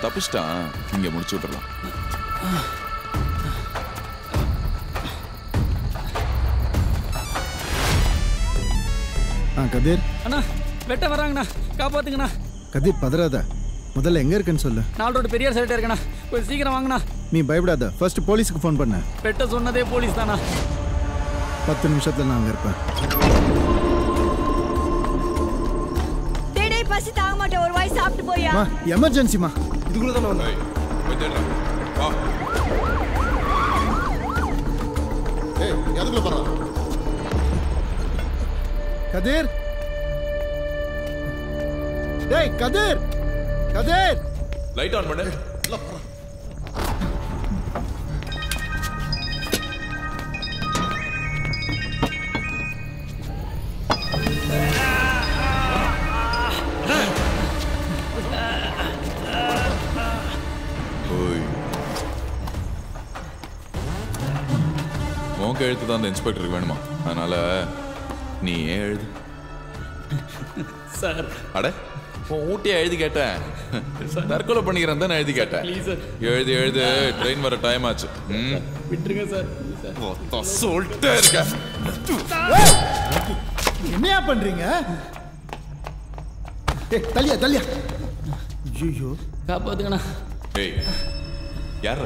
அங்க தப்பிச்சிட்டான், இங்க முடிச்சு விட்டுறலாம். கதிர் அண்ணா வெட்ட வராங்கண்ணா, காப்பாத்துங்கண்ணா. கதிர் பதறாத, முதல்ல எங்க இருக்குன்னு சொல்லு. 4 ரோடு பெரியார் சைட்டே இருக்கண்ணா, கொஞ்சம் சீக்கிரம் வாங்கண்ணா. நீ பயப்படாத, ஃபர்ஸ்ட் போலீஸுக்கு ஃபோன் பண்ண. வெட்ட சொன்னதே போலீஸ் தானா? 10 நிமிஷத்துல நான் அங்க இருப்பேன். டேய் பசி தாங்க மாட்டேன், ஒரு வாய் சாப்பிட்டு போயா. எமர்ஜென்சிமா, இதுக்குள்ள தான வந்தேன். போய் தேடுறா வா. ஏய் எதுக்குள்ள போறா? கதிர், டேய் கதிர், கதிர் லைட் ஆன் பண்ணு. உன் எழுத்து தான் அந்த இன்ஸ்பெக்டருக்கு வேணுமா, அதனால நீ ஏன் எழுது சார். அட உன் ஊட்டியா எழுதி கேட்டேன், தற்கொலை பண்ணிக்கிறேன் தான் எழுதி கேட்டேன். எழுதி எழுது, ட்ரெயின் வர டைம் ஆச்சு. விட்டுருங்க சார். சொல்லிட்டே இருக்க. என்னையா பண்றீங்க? தள்ளியா தள்ளியா. ஐயோ, காப்பாத்துங்கண்ணா. ஏய் யார்?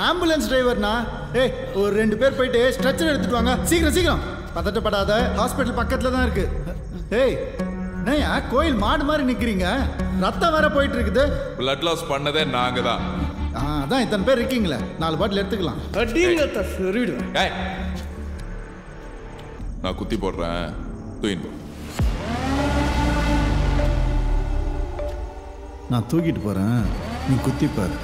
ஆம்புலன்ஸ் டிரைவர்னா. ஏய் ஒரு 2 பேர் போயிட்டு ஸ்ட்ரெச்சர் எடுத்துட்டு வாங்க, சீக்கிரம் சீக்கிரம். பதட்டப்படாத, ஹாஸ்பிட்டல் பக்கத்துல தான் இருக்கு. ஏய் என்னையா கோயில் மாடு மாதிரி நிக்கிறீங்க, ரத்தம் வேற போயிட்டு இருக்குது. பிளட் லாஸ் பண்ணதே நாங்க தான். அதான் இத்தனை பேர் இருக்கீங்களே, 4 பாட்டில் எடுத்துக்கலாம். ஏய் நான் குத்தி போடுறேன், தூயின் போ. நான் தூக்கிட்டு போறேன், நீ குத்திப்பாரு.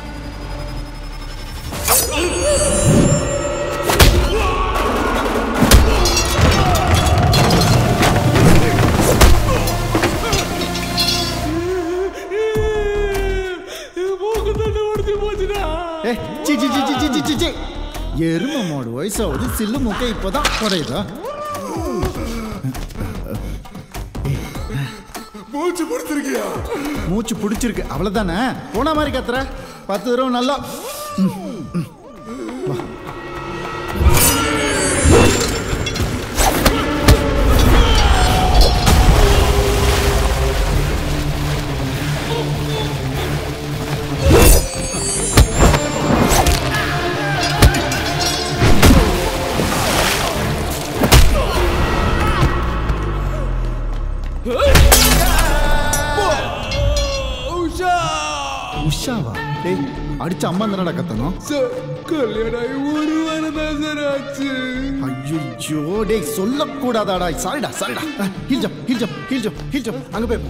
எரும மாடு வயசாவது, சில்லு மூக்கை இப்பதான் குறையுதா? மூச்சு பிடிச்சிருக்கியா? மூச்சு பிடிச்சிருக்கு அவ்வளவுதானே. போன மாதிரி கத்துற 10 தடவை நல்லா. உஷாவா? டேய் அடிச்ச அம்மா தானடா கத்தணும். கல்யாணம் 1 வாரம் தான் சார் ஆச்சு. ஐயோ டேய் சொல்லக்கூடாதாடா. சாரிடா சாரிடா. Heel jump heel jump heel jump heel jump. அங்க போய்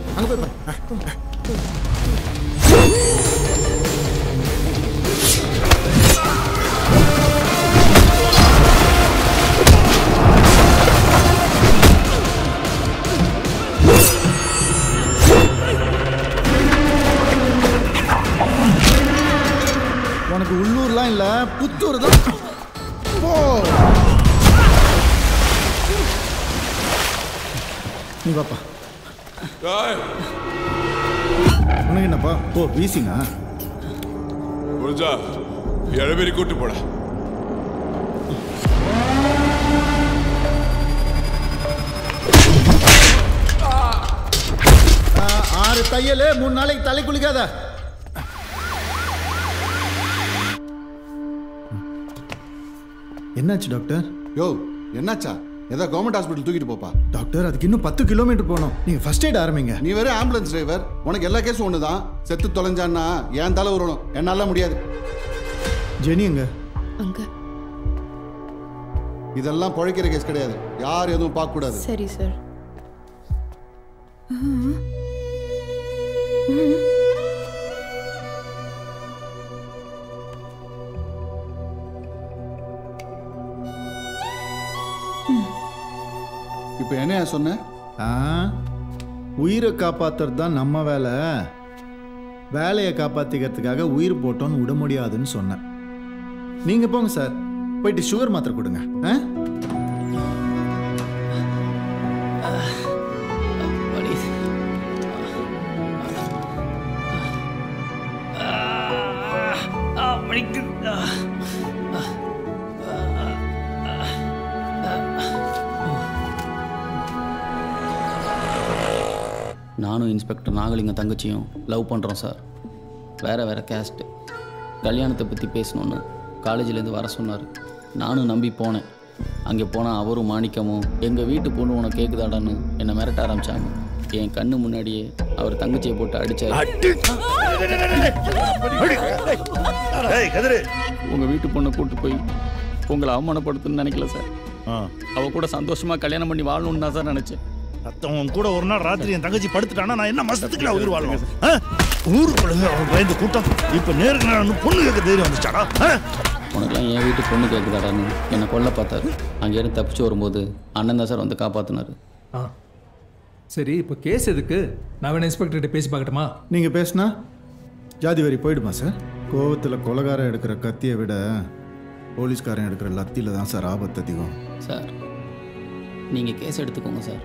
உனக்கு உள்ளூர்லாம் இல்ல, புத்தூர் தான். நீ பாப்பா. உனக்கு என்னப்பா? ஓ வீசிங்க. புரிஞ்சா எழுபேரி கூட்டு போட. ஆறு தையல் 3 நாளைக்கு தலை குளிக்காத. என்னாச்சு டாக்டர்? யோ என்னாச்சா? ஏதோ கவர்மெண்ட் ஹாஸ்பிட்டல் தூக்கிட்டு போப்பா. டாக்டர் அதுக்கு இன்னும் 10 கிலோமீட்டர் போகணும். நீங்க ஃபர்ஸ்ட் எய்ட் ஆரம்பிங்க. நீ வேற ஆம்புலன்ஸ் டிரைவர், உனக்கு எல்லா கேஸும் ஒண்ணுதான். செத்து தொலைஞ்சான்னா ஏன் தலை உருணும், என்னால முடியாது. ஜெனி எங்க? அங்க. இதெல்லாம் பழைக்கிற கேஸ் கிடையாது, யார் எதுவும் பார்க்க கூடாது. சரி சார். இப்போ என்ன சொன்ன? உயிரை காப்பாத்துறது தான் நம்ம வேலை. வேலையை காப்பாத்திக்கிறதுக்காக உயிர் போட்டோன்னு விட முடியாதுன்னு சொன்னேன். நீங்க போங்க சார், போயிட்டு சுகர் மாத்திரை கொடுங்க. நானும் இன்ஸ்பெக்டர் நாகலிங்கம் தங்கச்சியும் லவ் பண்ணுறோம் சார். வேறு கேஸ்ட்டு. கல்யாணத்தை பற்றி பேசணுன்னு காலேஜிலேருந்து வர சொன்னார். நானும் நம்பி போனேன். அங்கே போனால் அவரும் மாணிக்கமும் எங்கள் வீட்டு பொண்ணு உனக்கு கேட்குதாடான்னு என்னை மிரட்ட ஆரம்பித்தாங்க. என் கண்ணு முன்னாடியே அவர் தங்கச்சியை போட்டு அடித்தார். உங்கள் வீட்டு பொண்ணை கூப்பிட்டு போய் உங்களை அவமானப்படுத்துன்னு நினைக்கல சார். அவள் கூட சந்தோஷமாக கல்யாணம் பண்ணி வாழணும்னு தான் சார் நினச்சேன். அத்தவன் கூட ஒரு நாள் ராத்திரி என் தங்கச்சி படுத்துட்டானா நான் என்ன மசத்துக்குள்ள உயிர் வாழுவேன்? ஊருக்குள்ள அவன் பயந்து கூட்டம் இப்போ நேருக்கு நான் பொண்ணு கேட்க தைரியம் வந்துச்சாடா? உனக்குலாம் என் வீட்டு பொண்ணு கேட்குதாடான்னு என்னை கொல்ல பார்த்தாரு. அங்கேயிருந்து தப்பிச்சு வரும்போது அண்ணன் தான் சார் வந்து காப்பாற்றினார். சரி, இப்போ கேஸ் எதுக்கு? நான் வேணா இன்ஸ்பெக்டர்கிட்ட பேசி பார்க்கட்டுமா? நீங்கள் பேசுனா ஜாதி வரி போயிடுமா சார்? கோவத்தில் கொலகாரன் எடுக்கிற கத்தியை விட போலீஸ்காரன் எடுக்கிற லத்தியில் தான் சார் ஆபத்து அதிகம். சார் நீங்கள் கேஸ் எடுத்துக்கோங்க சார்.